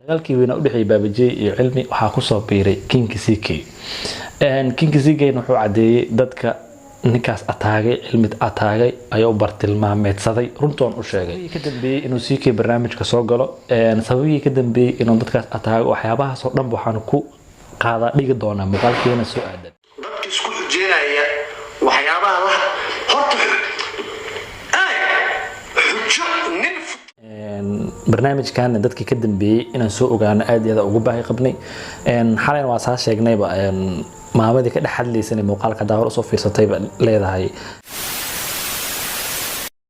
dagaalkii weyn u dhixay Baabajey iyo Cilmi waxa ku soo biiray King CK King CK wuxuu cadeeyay dadka ninkaas ataagay Cilmi ataagay ayuu bartilmaameedsaday runtoon u sheegay ka dambeeyay inuu CK barnaamijka soo galo sababtii ka dambeeyay inuu dadkaas ataago waxyaabaha soo dhan waxaan ku qaada dhigi doona muuqaalkeena soo aadan dadka isku xujeenaya waxyaabaha la horta barnaamijkan dadkii ka dambeeyay inaan soo ogaano aad iyo aad ugu baahi qabnay xalayna waa saa sheegnayba maamadii ka dhex hadlaysay muuqaalka daawar soo fiirsatay leedahay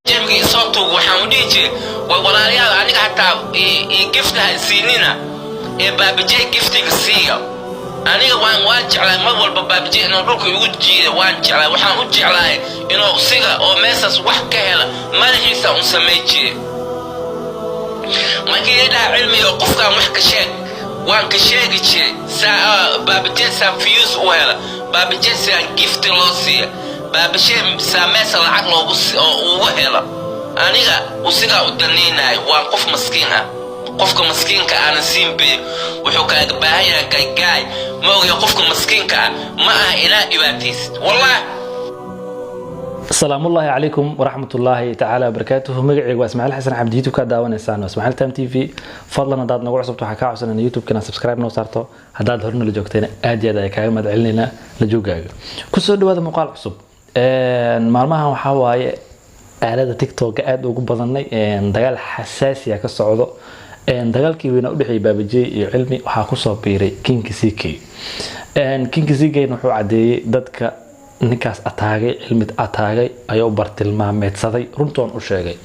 jamkii sababtu waxaan u dhigi walaalayaal aniga hataa gifta siinina Baabajey giftiga siiyo aniga waan jeclay mar walba Baabajey inuu dhulka ugu jiido waan jeclay waxaan u jeclay inuu siga oo meesas wax ka hela madaxiisa uu sameeyay markii Cilmi oo qofkaan wax ka sheeg waan ka sheegi jiray Baabajey saa fiyus u hela Baabajey saa gift loo siiyo Baabajey saa meesa lacag loogu ugu hela aniga usiga u daneenay waan qof maskiin ah qofka maskiinka aan siin bi wuxuu kaaga baahan yahay gaay ma ogeey qofka maskiinka ma aha ilaa dhibaatiis wallahi السلام الله عليكم ورحمة الله تعالى وبركاته مقعي واسماعيل حسن عبد يوتيوب كداونيسان واسماعيل تام تي في فضلا هداد نغو عصبتو حكا عسنا يوتيوب كنا سبسكرايب نو سارتو هداد هرنا لجوجتين aad iyo aad ay kaaga madcelinayna la joogaaga ku soo dhawaada muuqaal cusub maalmahan waxa waaye aalada TikTok aad ugu badanay dagaal xasaasi ah ka socdo dagaalkii weyn u dhixay Baabajey iyo Cilmi waxa ku soo biiray King CK King CK wuxuu cadeeyay dadka ninkaas ataagay Cilmi ataagay ayuu bartilmaameedsaday runtoon u sheegay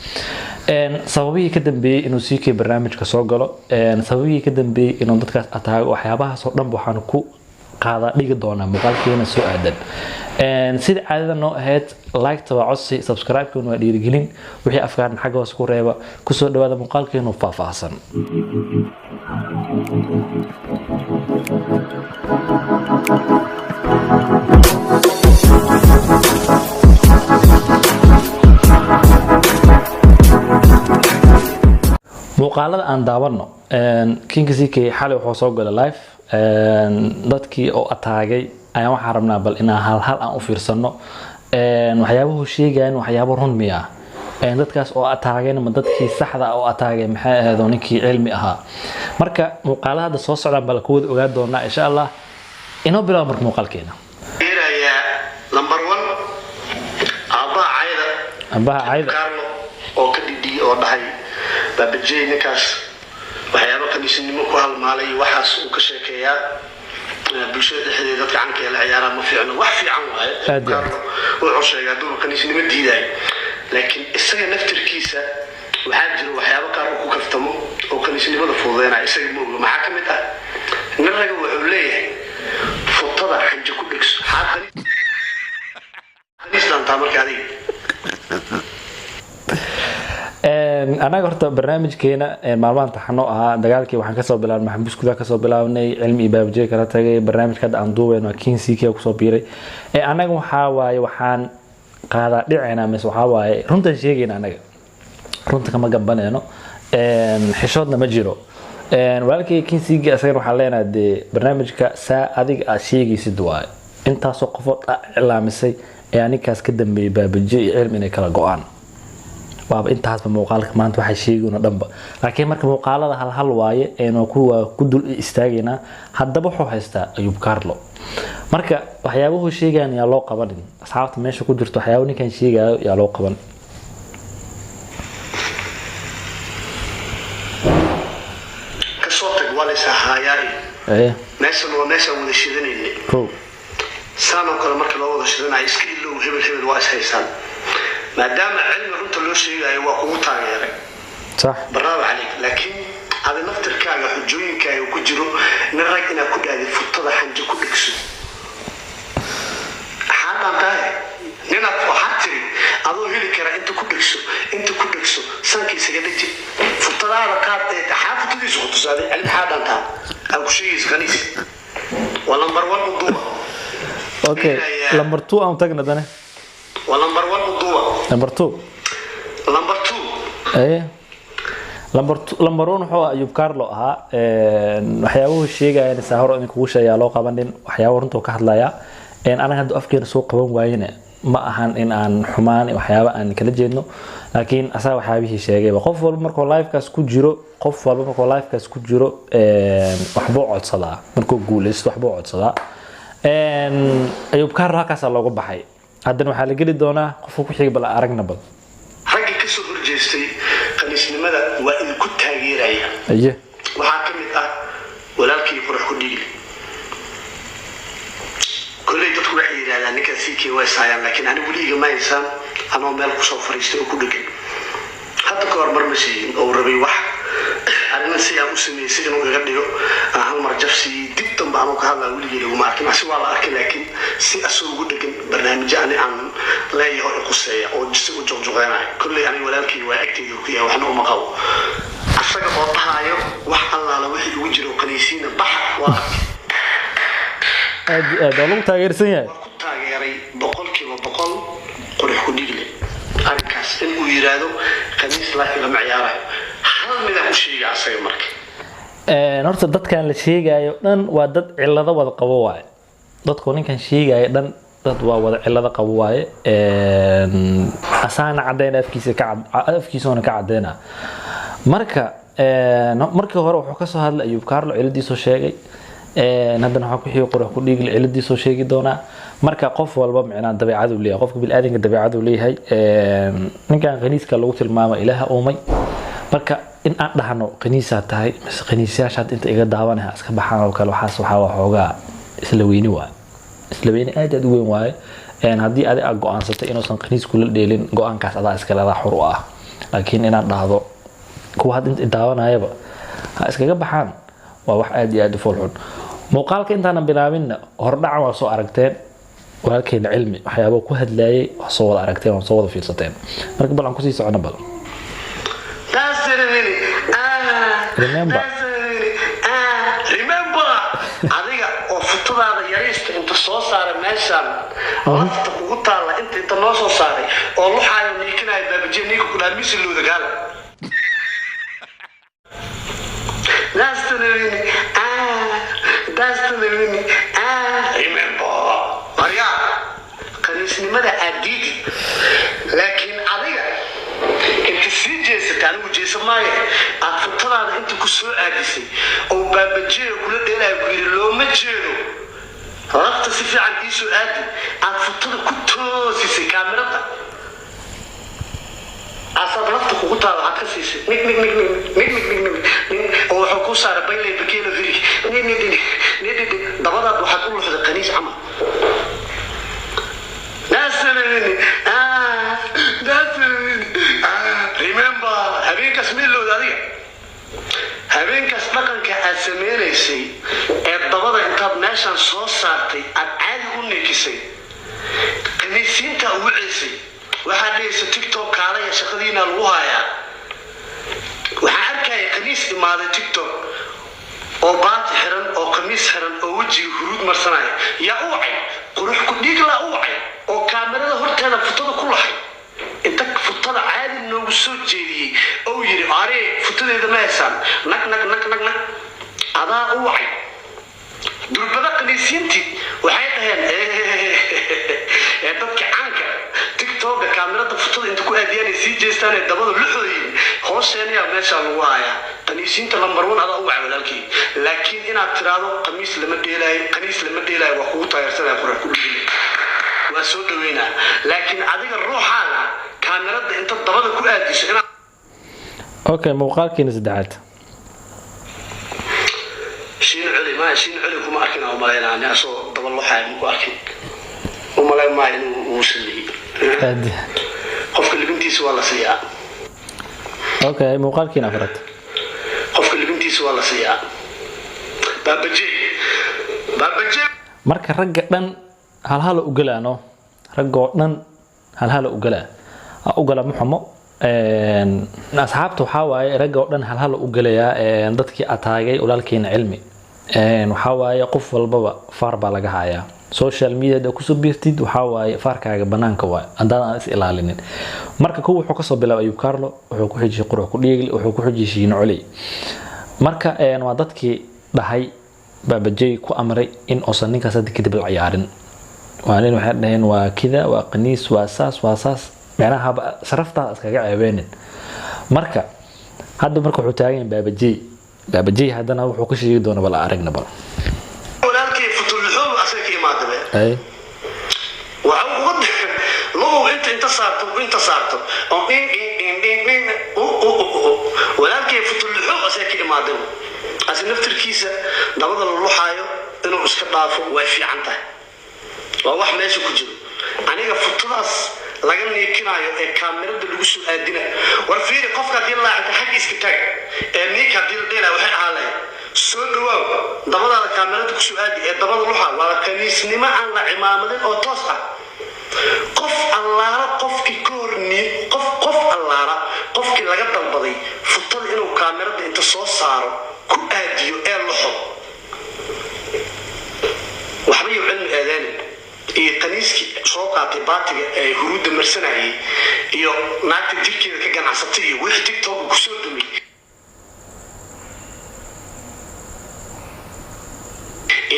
sababtii ka dambeeyay inuu CK barnaamijka soo galo sababtii ka dambeeyay inuu dadkaas ataago waxyaabaha soo dhan waxaan ku qaada dhigi doona muuqaalkeena soo aadan sida caadada noo ahayd like tawa codsi subscribe kuna waa dhiirigelin wixii afkaan xagga hoos ku reeba ku soo dhawaada muuqaalkeena faahfaahsan muuqaalada aan daawano King CK xalay wuxuu soo galay live dadkii oo ataagay ayaan waxa rabnaa bal inaan hal aan u fiirsano waxyaabaha sheegaan waxyaabo run miya dadkaas oo ataageen ma dadkii saxda oo ataagay maxay ahayd ninkii Cilmi ahaa marka muuqaalada soo socda bal ku wada ogaa doona insha Allah inoo bilaw marka muuqaalkeena number 1 aba ayda oo ka dhidi oo dhahay Baabajey ninkaas waxyaabo kaniisnimo ku halmaalay waxaas uu ka sheekeeyaa bulshada dhexdeeda dadka canka la ciyaara ma fiicno wax fiican waaye wuxuu sheegay dad kaniisnimo diiday laakiin isaga naftirkiisa waxa jira waxyaabo qaar uu ku kaftamo oo kaniisnimada fuudeena isaga ma oga maxaa kamid ah naraga wuxuu leeyahay futada xanje ku dhigso xaqani kaniistan tamarkaadi anaga horta barnaamijkeena maalmahan taxano ahaa dagaalkii waxaan ka soo bilaabnay maxbuus gudaha ka soo bilaabnay Cilmi iyo Baabajey kala tagay barnaamijka aan duubeyno King CK ku soo biiray anaga waxa waaye waxaan qaada dhicayna mis waxa waaye runta sheegayna anaga runta kama gabanayno xishoodna ma jiro walaalkay King CK asagana waxa leenahay barnaamijka saa adiga aad sheegaysid waaye intaas oo qof ilaamisay ninkaas ka dambeeyay Baabajey iyo Cilmi inay kala go'aan waaba intaasba muuqaalka maanta waxa sheegayno dhanba laakiin marka muuqaalada hal waaye ku dul istaagayna haddaba wuxuu haystaa Ayub Carlo marka waxyaabuhu sheegaan yaa loo qabanin asxaabta meesha ku jirto waxyaabo ninkan sheegayo yaa loo qaban ka soo tag wala sahaayay meesha wada shidanayay sano kale marka loo wada shidanayo iska illow hebel waa ishaysan maadaama Cilmi runta loo sheegayo waa kugu taageeray صح bravo عليك لكن هذا نفتركaaga xujooyinkaaga ku jiro narag ina ku dhaadid futada xanje ku dhigso xaaqantahay nina waxa tiri adoo heli kara inta ku dhigso sankiisa ga dhigti futada qaatay xaafadiisu ku tusaaday Cilmi xaaqantaa aan ku sheegis qaniis waa number 1 uduwa okay number 2 aan tagna dane waa number 1 uduwa number 2 number 2 lambar 1 wuxuu Ayub Carlo ahaa waxyaabuhu sheegayaan saaharo in kugu sheeyaa loo qabanin waxyaabo runta ka hadlaya anaga hadda afkeena soo qaban waayeen ma ahan in aan xumaan waxyaabo aan kala jeedno laakiin asaa waxaabihii sheegay qof walba markuu live-kaas ku jiro waxbuu codsadaa markuu guuleysto waxbuu codsadaa Ayub Carlo halkaas looga baxay haddana waxa la gali doonaa qofku ku xigay bal aragna bal ragga ka soo horjeestay qaniisnimada waa in ku taageeraya waxa kamid ah walaalkii qurux ku dhigay kulay dadku waxay yiraahdaan ninka CK way saayaan laakiin anigu waliga ma insan anoo meel ku soo fariistay oo ku dhigay hadda ka hor marmasiin oo rabay wax arrin si aan u sameeyay inuu iga dhigo hal mar jafsi dib dambe aan ka hadlaa waliga lagu markay si waa la arkay laakiin si asoo ugu dhagan barnaamij aan leeyahay quseeya oo jisi u joogjooganaay kulay aniga walaalkii waa agtayda ku yahay waxna uma qabo asaga oo tahayo wax allaala wixii ugu jiro qaniisiina bax waa lagu taageersan yahay ku taageeray boqolkiiba boqol qurux ku dhigle arkaas in uu yiraahdo qaniis la ila ciyaarayo hal mid ah u sheegay asaga markii horta dadkan la sheegayo dhan waa dad cilado wada qabo waay dadku ninkan sheegayo dhan dad waa wada cilado qabo waay asaana cadeyn afkiisuna ka cadeena markii hore wuxuu ka soo hadlay Ayub Carlo ciladiisu sheegay haddana waxa ku xigay qurux ku dhigay ciladiisu sheegi doona marka qof walba macnaa dabeecad uu leeyahay qofka bil aadanka dabeecad uu leeyahay ninkan qaniiska lagu tilmaamo ilaaha uumay marka in aan dhahno qaniisa tahay mas qaniisyaasha inta iga daawanahay iska baxaan oo kale waxa xoogaa isla weyni aad u weyn waaye haddii aad go'aansatay inuusan qaniis kula dheelin go'aankaas adaa iska leedahay xur u ah laakiin inaad dhahdo kuwa had inta daawanayaba ha iskaga baxaan waa wax aad iyo aad u foolxun muuqaalka intaan bilaabinna hordhacan waa soo aragteen walaalkeena cilmi waxyaabo ku hadlayay waa soo wada aragteen waa soo wada fiirsateen marka bal aan ku sii socono bal remember adiga oo futadaada yaraysta inta soo saaray meeshan lafta kugu taala inta noo soo saaray oo luxaayo niikinay baabajeenika ku dhaamisi looda gaala remember Maria qaniisnimada aadiidi laakiin adiga inta sii jeesatay anigu jeesamaay aad futadaada inta ku soo aadisay oo baabajee kula dheelay ku yiri looma jeedo lafta si fiican ii soo aadi aad futada ku toosisay kaamirada asad lafta kugu taala aad ka siisay oo wuxuu ku saaray baylay bakeelo hiri dabadaad waxaad u luxday qaniis camal remember habeenkaas meelooda adiga habeenkaas dhaqanka aad sameynaysay ee dabada intaad meeshan soo saartay aad caadi u neekisay qaniisiinta ugu ceysay waxaad dhehaysa TikTok kaalaya shaqadiina lagu hayaa waxaa arkaya qaniis imaaday TikTok oo baati xiran oo qamiis xiran oo wajiga huruud marsanaya yaa u wacay qurux ku dhiig la u wacay oo kaamirada horteeda futada ku lahay inta futada caadi noogu soo jeediyay oo yiri aare futadeeda ma haysan nak adaa u wacay durbada qaniisiintii waxay dhaheen dadka caanka TikTok kaamirada futada inta ku aadiyaan si jeestaan dabada luxooyin hooseena meesha lagu hayaa qaniisiinta lambar 1 adaa u wacay walaalkii laakiin inaad tiraado qaniis lama dheelay waa kugu taageersanaa qurux ku dhigay waa soo dhaweynaa laakiin adiga ruuxaaga kaamirada inta dabada ku aadiso ina okay muuqaalkiina saddexaad shiin culi kuma arkin oo maleynaa soo daba luxay ku arkin oo maleynaa inuu sameeyay qofka libintiisa waa la siiyaa okay muuqaalkiina afraad qofka libintiisa waa la siiyaa baabajee marka ragga dhan hal u galaano ragoo dhan hal u gala muxamo asxaabtu waxa waaye ragoo dhan hal u galaya dadkii ataagay walaalkeena cilmi waxa waaye qof walbaba faar baa laga hayaa social media da ku soo biirtid waxa waaye farkaaga banaanka waa hadaan is ilaalinin marka kuwa wuxuu ka soo bilaabay Ayub Carlo wuxuu ku xijiyay qurux ku dhiigli wuxuu ku xijiyay Nocoli marka waa dadkii dhahay Baba J ku amray in oosan ninkaas hadda kadib la ciyaarin وأنا واحد هين وكذا وقنيس وأساس معناها صرفتها أسكاجع عيبين مركا هذا مركا حتاين باب جي هذا أنا وحكش يدون ولا أرجنا بقى ولكن فتول الحوم أسكي ما دبي أي وعود لو أنت صارت ولكن فتول الحوم أسكي ما دبي أصل نفتر كيسة دبض الروحايو إنه إسكت ضعفه وفي عنده wax meesha ku jiro aniga futadaas laga neekinayo ee kaamirada lagu soo aadina war fiiri qofka hadii la anta xaq iska tag ee ninka hadii la dheelaa waxay ahaayeen soo dhawow dabada kaamirada ku soo aadi ee dabada luxa waa kaniisnimo aan la imaamadin oo toos ah qof allaala qofkii koorni qof allaala qofkii laga dalbaday futada inuu kaamirada inta soo saaro ku aadiyo ee luxo waxba uu cilmi aadaan iyo kaniiski soo qaatay baatiga ee huruuda marsanayay iyo naagta jirkeeda ka ganacsatay iyo wixii TikTok ku soo dumay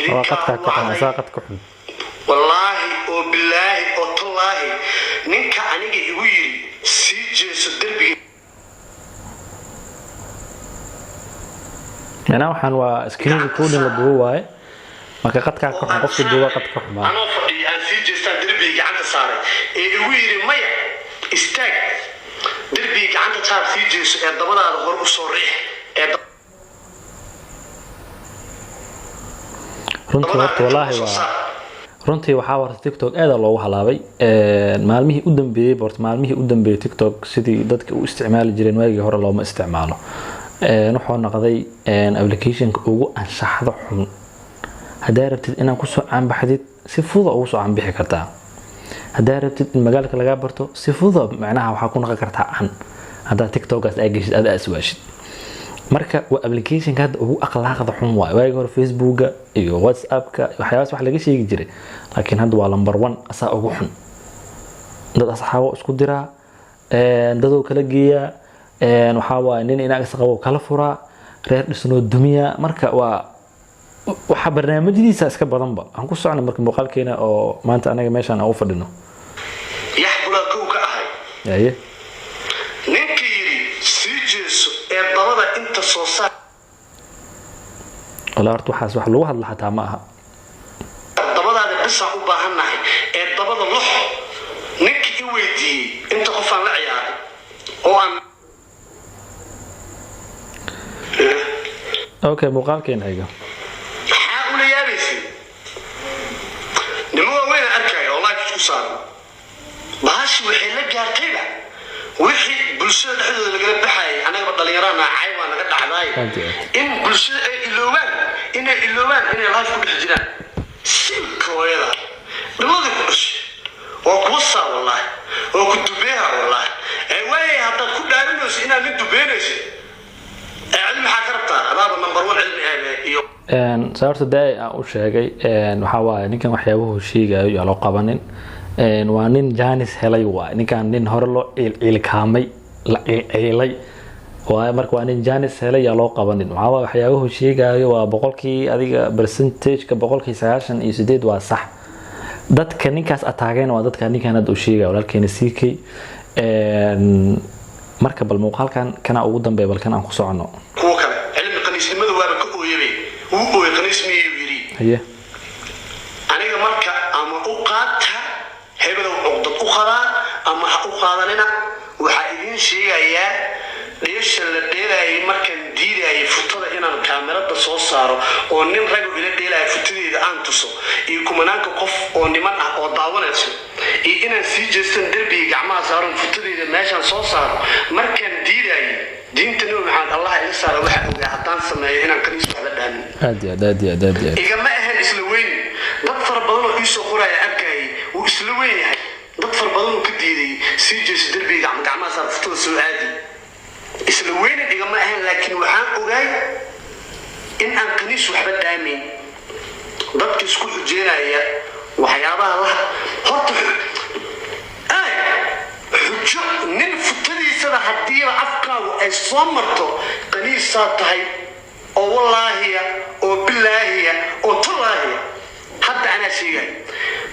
وقت كحن والله وبالله وطلاه ninka aniga igu yiri sii jeeso darbiga أنا وحن وسكرين يكون للضوء marka qadka ka xun qofka duwa qadka xuma ana fadhi aan sii jeestaa darbiga gacanta saaray ee igu yiri maya istaag darbiga gacanta saar sii jeeso ee dabadaada hor u soo riix ee runtii waxa warta TikTok aad loogu halaabay maalmihii u dambeeyay TikTok sidii dadka u isticmaali jireen waagii hore looma isticmaalo wuxuu noqday application ugu anshaxda xun hadaa rabtid inaan ku soo aanbaxdid si fudud ugu soo aanbixi kartaa hadaa rabtid in magaalka laga barto si fudud macnaha waxa ku noqon kartaa aan hadaa TikTok-gaas ay gashid aad aswaashid marka waa application ka ugu akhlaaqda xun waagi hore Facebook iyo WhatsApp-ka waxyaabo wax laga sheegi jiray laakiin hadda waa number 1 asaa ugu xun dad asxaabo isku dira dadoo kala geeya waxa waa nin inaga saqabo kala fura reer dhisnoo dumiya marka waa waxa barnaamijdiisa iska badanba aan ku socno marka muuqaalkeena oo maanta anaga meeshan aan u fadhino yaxbula ku ka ahay ninkii sii jeeso ee dabada inta soo saar wala artu waxaas wax lagu hadla xataa ma aha dabadaada bisa u baahanahay ee dabada lux ninkii weydii inta qof aan la ciyaaray oo aan okay muuqaalkeena ayga باش وحي لا gaartayba wixii bulshada dhexdooda laga baxay anaga dhalinyarana caywa naga dhacday in bulshada ay iloobaan inay life ku dhexjiraan kooyada dhamada ku dhashay oo ku saa wallahi oo ku dubeeha wallahi ay way hadda ku dhaarinayso inaad mid dubeynayso cilmi xaqarta adaaba number 1 cilmi iyo sababta day aan u sheegay waxa waaye ninkan waxyaabuhu sheegayo yaa loo qabanin waa nin Janis helay waa ninkan nin hore loo ilkaamay la ilay waa marka waa nin Janis helay yaa loo qabanin waxa waxyaabuhu sheegayo waa boqolkii adiga percentage-ka boqolkii 98 waa sax dadka ninkaas ataageen waa dadka ninkan aad u sheegayo walaalkeen CK marka bal muuqaalkan kana ugu dambeey balkan aan ku socono kuwa kale cilmi qaniisnimada waa ka ooyay uu qaniismiyo yiri haye aniga marka ama u qaata hebelo uqdad u qadaa ama ha u qaadanina waxa idin sheegayaa dheesha la dheelay markan diiday futada inaan kaamirada soo saaro oo nin rag ila dheelay futadeeda aan tuso iyo kumanaanka qof oo niman ah oo daawanayso iyo inaan sii jeestan darbiga gacmaha saaran futadeeda meeshan soo saaro markan diiday diinta noo maxaan Allah ila saaro waxa uu hadaan sameeyo inaan kaniis waxba dhaamin aad igama ahan isla weyn dad fara badan oo isoo qoraya arkay uu isla weyn yahay dad fara badan oo ka diiday sii jeestan darbiga gacmaha saaran futada soo aadi isla weyn igama ahan laakiin waxaan ogaay in aan kaniis waxba dhaamin dadka isku xujeenaya waxyaabaha la horta xujo nin futadiisada haddii afkaagu ay soo marto qaniisaa tahay oo wallaahiya oo bilaahiya oo tallaahiya hadda anaa sheegay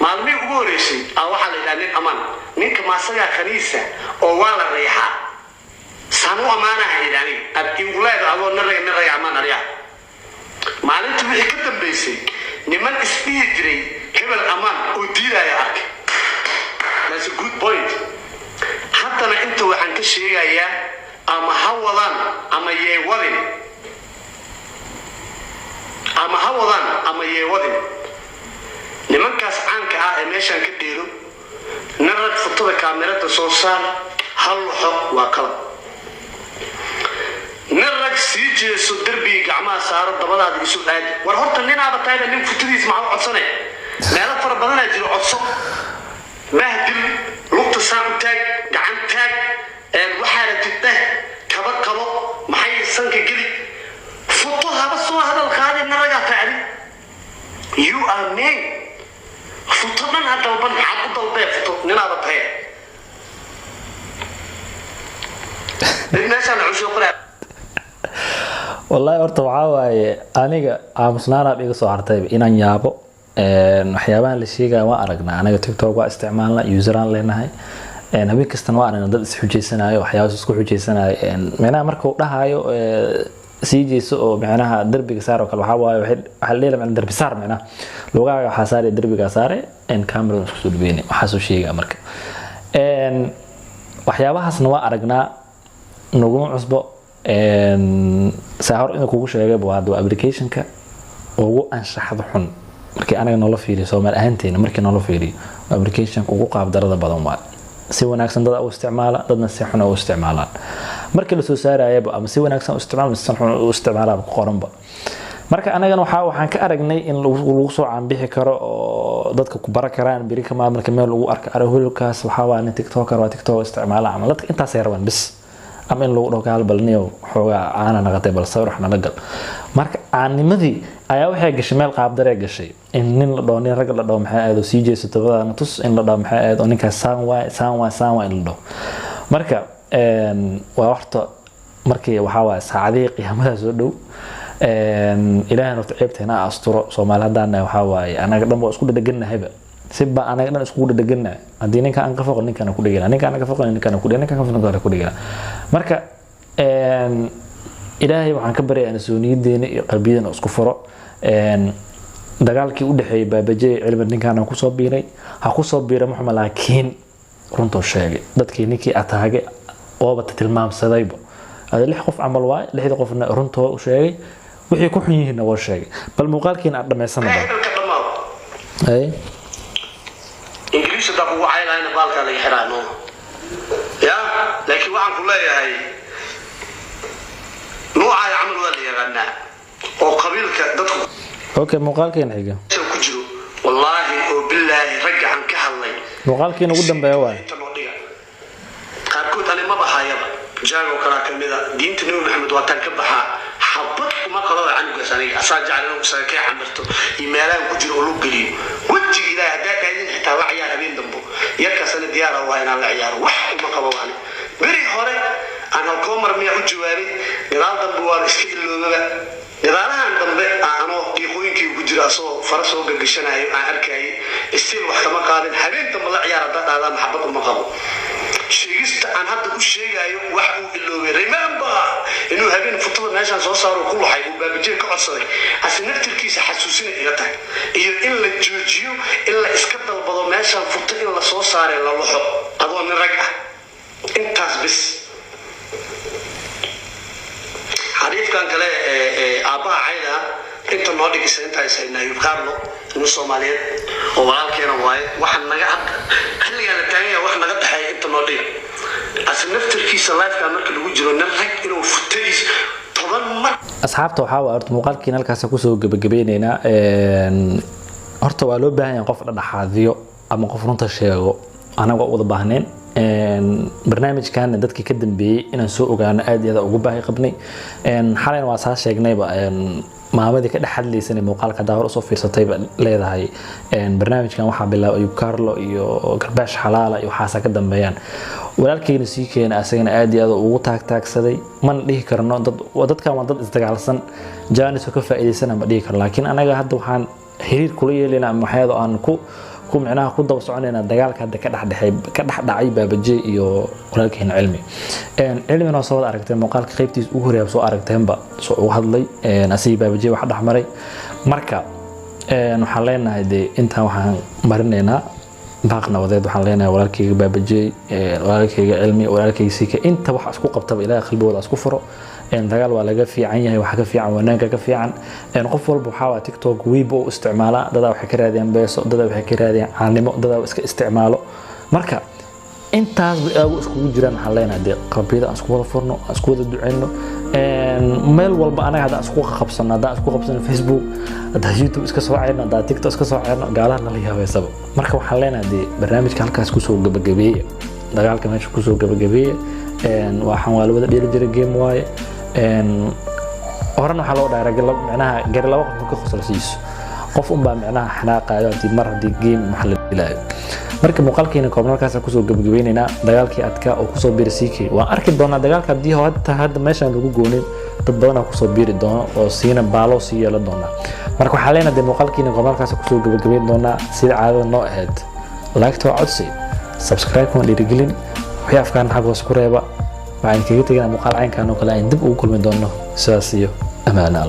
maalmihii ugu horeysay waxaa la yidhaha nin amaan ninka maasagaa khaniisa oo waa la reexaa saan u ammaanaha yidhaani ad igu leeda adoo naraga ammaan aryaa maalintii wixii ka dambaysay niman isdhihi jiray hebel amaan oo diidaya arkay. That's a good point. haddana inta waxaan ka sheegayaa ama ha wadaan ama yeewadin nimankaas caanka ah ee meeshaan ka dheero narag fotada kaamirada soo saar hal waxo waa kala narag sii jeeso derbiga gacmaha saaro dabadaada isu aadi war horta ninaaba tahayba nin futadiis maxaa u codsane meelo fara badanaa jiro codso mahdil lugta saan taag gacan taag waxaa ratideh kaba qabo maxay sanka geli futo haba soo hadal qaadi naragaa tacdi you are man futo dhan ha dalban maxaad u dalbee futo ninaaba tahay meeshaan cusub qoraa wallahi horta waxaa waaye aniga aamusnaanaad iga soo hartay inaan yaabo waxyaabahan la sheegaya waa aragnaa anaga TikTok waa isticmaalna useraan leenahay habeen kastana waa aragnaa dad is xujeysanayo waxyaabo isku xujeysanayo meena marka uu dhahayo sii jeeso oo macnaha darbiga saar oo kale waxa waaye waxa leeyahay darbi saar macnaha lugaaga waxa saaray darbiga saaray camera isku soo dhaweeyay waxa soo sheegay marka waxyaabahaasna waa aragnaa nagu cusbo saahor inuu kugu sheegay waa application-ka ugu anshaxda xun markii anaga nolol fiiriyo Soomaali ahaanteena markii nolol fiiriyo application-ka ugu qaab darada badan waa si wanaagsan dad u isticmaala dadna si xun u isticmaalaan markii la soo saarayaba ama si wanaagsan u isticmaal si xun u isticmaalaa qoranba marka anagana waxaan ka aragnay in lagu soo caanbixi karo oo dadka ku baran karaan bari ka maamulka meel lagu arko aragulkaas waxa waa in TikToker waa TikTok isticmaala ama dadka intaas ay rabaan bis ama in lagu dhaw balniyo xoogaa aana naqatay bal sawir xana la gal marka aanimadii ayaa waxay gashay meel qaab daree gashay in nin la dhaw nin rag la dhaw maxay aado sii jeeso tabada tus in la dhaw maxay aado ninka saan waa in la dhaw marka waa horta markii waxa waa saacadii qiyaamada soo dhow ilaahna taceebteena asturo Soomaaliyeedana waxa waa anaga dhan waa isku dhadhagannahayba sibba anaga dhan isku dhadhagannaa hadii ninka aan ka foqon ninkan ku dhigana ninka aan ka foqon ninkan ku dhigana marka ilaahay waxaan ka baryaynaa sooniyadeena iyo qalbiyeena isku furo dagaalkii u dhaxeeyay baabajay cilmi ninkan ku soo biiray ha ku soo biiray maxaa laakiin runta sheegay dadkii ninkii ataagay oo tilmaamsadayba هذا اللي خوف عمل واي اللي هذا خوفنا رنته وشيء وحي كل حين هنا وشيء بالمقال كنا عندنا سنة أي إنجليز ده هو عائلة هنا بالك على يحرانه يا لكن وعن كلها هاي نوع عمل ولا يغنى أو قبيلك دتك أوكي مقال كنا حاجة كجرو والله وبالله رجع عن كهالله مقال كنا قدام بيوان كنت أنا ما بحايبه جاءوا كلا كميدا دين تنو محمد واتن كبحا حبط وما قرر عنه قساني أساجع لهم ساكي عمرته يمالا وجر أولوك لي وجه إذا هداك هذين حتى وعيار بين دمبو يكا سنة ديارة وهنا العيار وح وما قبواني بري هوري أنا الكومر مياه الجواري نضال دمبوان اسكت اللوغة نضالها عن دمبي أنا يخوين كي وجر أصو فرسو قلقشنا أركاي السيل وحكما قادن حبين دمبو العيار هذا محبط وما قبو sheegista aan hadda u sheegayo wax uu iloobe remember inuu habeen futada meeshan soo saaro ku lahay uu baabajeen ka codsaday asnaftirkiisa xasuusin iga tahay iyo in la joojiyo in la iska dalbado meeshan futa in la soo saaray la laxo adoo nin rag ah intaas bis xariifkan kale aabaha cayda inta noo dhigaysa intaas aynaayub qaarno inuu Soomaaliyeed oo walaalkeena waay waxa naga xilliga la taagay wax naga dhaxay inta noo dhig asnaftirkiisa live-ka marka lagu jiro nin rag inuu futadiis toban mar asxaabta waxa waa horta muuqaalkiina halkaas ku soo gabagabeynayna horta waa loo baahan yahay qof dhexaadiyo ama qof runta sheego anaga wada baahneen barnaamijkan dadkii ka dambeeyay inaan soo ogaano aad iyo aad ugu baahi qabnay xalayna waa saas sheegnayba maamadii ka dhaxadlaysan muuqaalka daawar soo fiirsatay leedahay barnaamijkan waxa bilaabay Ayub Carlo iyo Garbash Xalaala iyo waxa ka dambeeyaan walaalkayna sii keenay asagana aad iyo aad ugu taagtaagsaday man dhihi karno dadkan waa dad isdagaalsan jaanis ka faa'iideysan ma dhihi karno laakiin anaga hadda waxaan xiriir kula yeelanaa maxayado aan ku micnaha ku daba soconayna dagaalka hadda ka dhaxdhacay Baabajey iyo walaalkayna cilmina soo wada aragtay muuqaalka qaybtiisa ugu horeeyay soo aragteenba soo u hadlay asii Baabajey wax dhaxmaray marka waxaan leenahay inta waxaan marinaynaa baaqna wadeed waxaan leenahay walaalkayga Baabajey walaalkayga cilmi walaalkayga Sika inta wax isku qabtaba ilaahay qalbigooda isku furo dagaal waa laga fiican yahay waxa ka fiican wanaagga ka fiican qof walba waxa TikTok weibo isticmaala dad waxay ka raadiyaan beeso dad waxay ka raadiyaan caalimo dad iska isticmaalo marka intaas ay isku jiraan waxa leenahay qalbiyada isku wada furno isku wada duceyno meel walba anaga hada isku qabsana Facebook hada YouTube iska soo ceelna hada TikTok iska soo ceelna gaalaha la yaabay marka waxa leenahay barnaamijka halkaas ku soo gabagabeeyay dagaalka meesha ku soo gabagabeeyay waxaan waa wada dhiri jiray game waaye horana waxa loo dhaaray macnaha gar laba qof ka khoslaysiiso qof un baa macnaha xanaaqayo hadii mar hadii game maxal dilaayo marka muuqaalkeena koobnaalkaas ku soo gabagabeynayna dagaalkii adka oo ku soo biirsiikay waan arki doonaa dagaalka hadii hadda meeshan lagu goonin dad badan ku soo biiri doono oo siina baalo si yeelan doona marka waxa leenahay muuqaalkeena koobnaalkaas ku soo gabagabeyn doona sida caadada noo ahayd like to codsi subscribe kuma dhiirigelin wixii afkaan xaq hoos ku reeba waxaan kaga tagaynaa muuqaal caynkan oo kale aan dib ugu kulmi doono sidaas iyo amaana